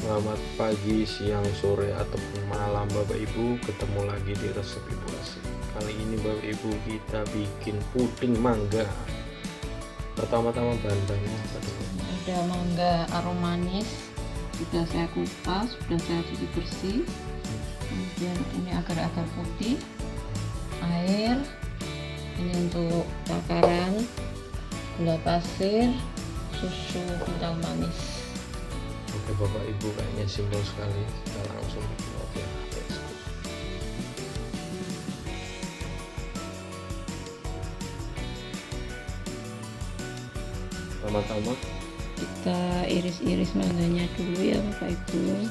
Selamat pagi, siang, sore, ataupun malam Bapak Ibu. Ketemu lagi di resep Ibu Asik. Kali ini Bapak Ibu kita bikin puding mangga. Pertama-tama bahan-bahannya apa dulu? Ada mangga aromanis, sudah saya kupas, sudah saya cuci bersih. Kemudian ini agar-agar putih, air, ini untuk bakaran, gula pasir, susu kental manis. Oke Bapak Ibu, kayaknya simpel sekali. Kita langsung bikin. Oke, pertama-tama kita iris-iris mangganya dulu ya Bapak Ibu.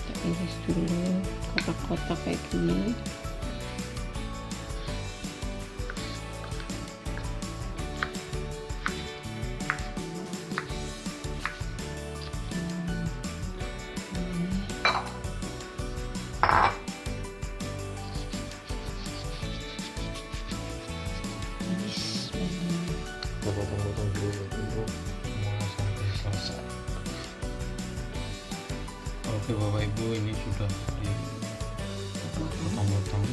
Kita iris dulu kotak-kotak kayak gini. potong-potong dulu untuk sampai selesai. Oke Bapak Ibu, ini sudah dipotong-potong.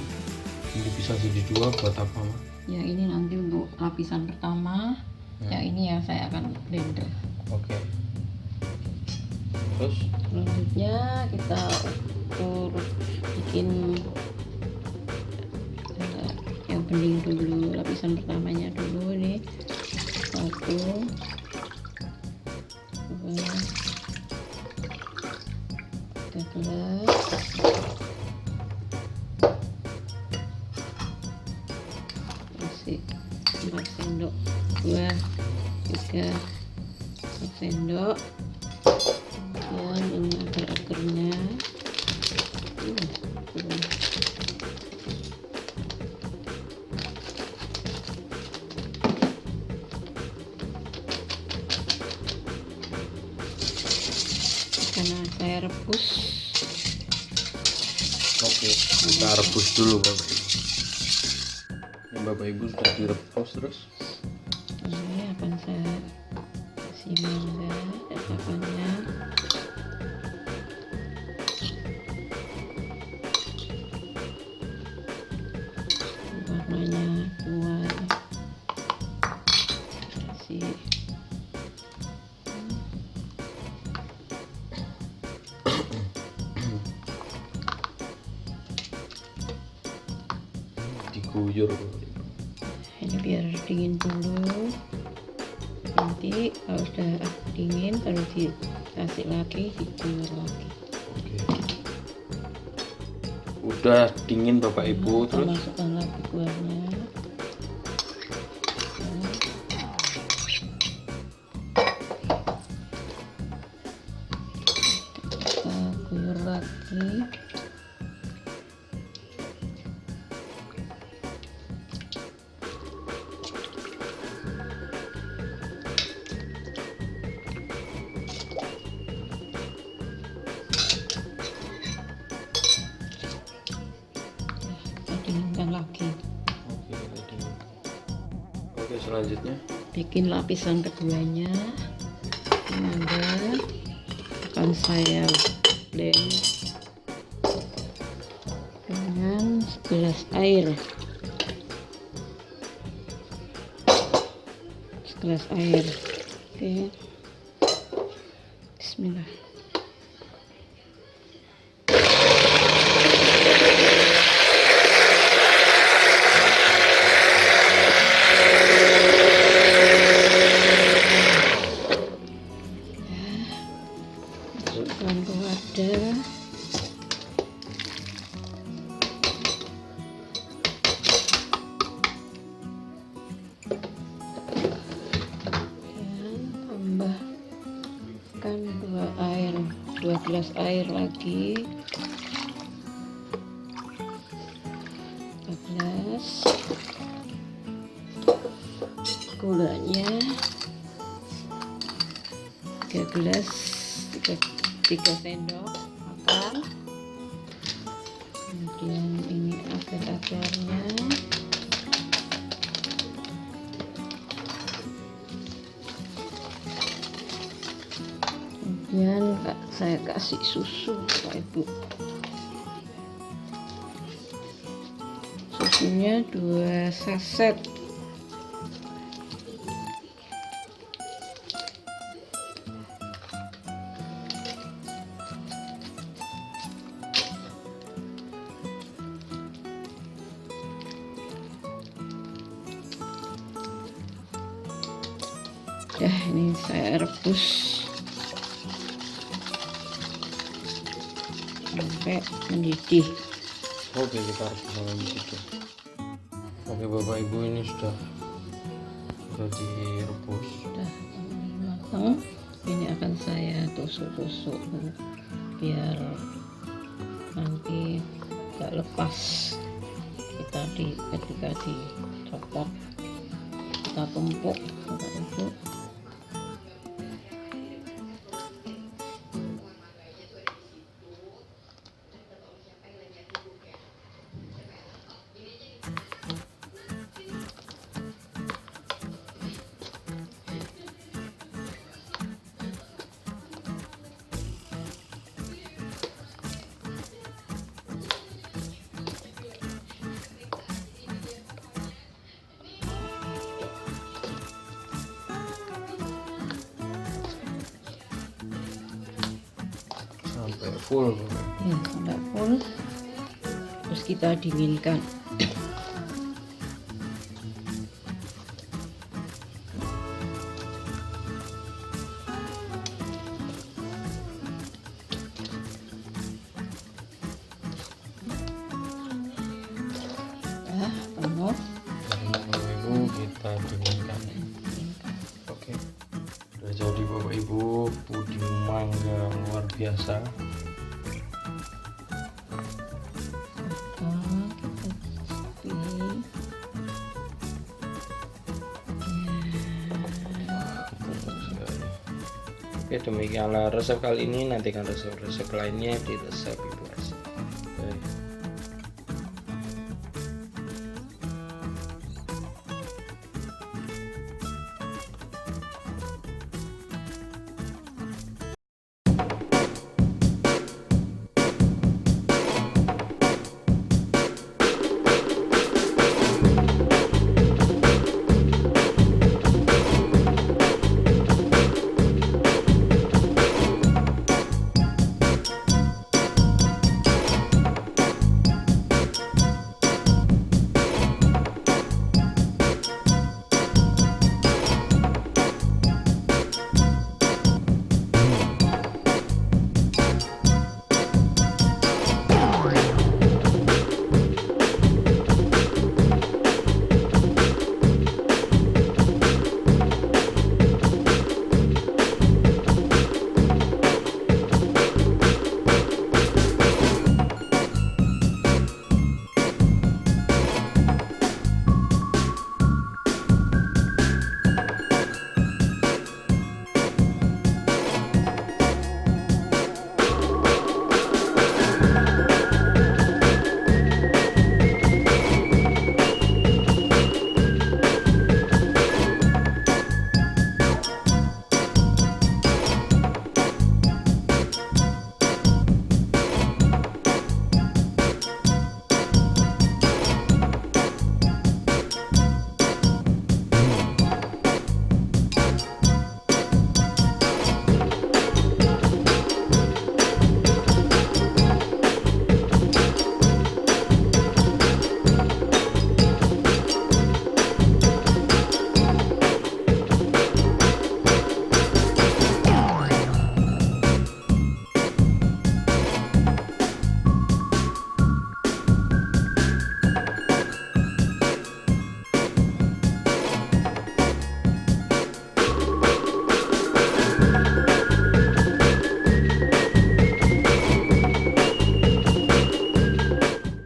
Ini bisa jadi dua buat apa Mas? Ya ini nanti untuk lapisan pertama. Ya ini yang saya akan blender. Oke. Terus Selanjutnya kita bikin yang bening dulu, lapisan pertamanya dulu nih. 1, 2, 13, kasih 4 sendok, 2, 3, 4 sendok. Kemudian ini agar-agarnya karena saya rebus. oke, kita rebus dulu Bapak Ibu. Ini Bapak Ibu sudah direbus. Terus Ini akan saya kasih mangga cacapannya. Warnanya keluar, kasih diguyur. ini biar dingin dulu, nanti kalau sudah dingin baru dikasih lagi, diguyur lagi. Oke. Udah dingin Bapak Ibu. Kita Terus masukkan lagi kuahnya. Kita guyur lagi. Dinginkan lagi. Oke, selanjutnya Bikin lapisan keduanya. Mangga akan saya blend dengan segelas air. Oke, bismillah. Masukkan ke wadah. Dan tambahkan 2 gelas air lagi. 14. Gulanya 3 sendok makan. Kemudian ini agar-agarnya kemudian saya kasih susu Bapak Ibu. Susunya 2 saset. Ya, ini saya rebus sampai mendidih. Oke, kita rebus sampai situ. Oke Bapak Ibu, ini sudah direbus. Sudah matang. Ini akan saya tusuk-tusuk biar nanti gak lepas ketika dicopot. Kita tumpuk Bapak Ibu. Sampai full. Ya, sampai full. Terus kita dinginkan. Penuh. Bapak Ibu, kita dinginkan. Oke, udah jadi Bapak Ibu, puding mangga luar biasa. Oke, demikianlah resep kali ini. Nantikan resep-resep lainnya di resep Ibu.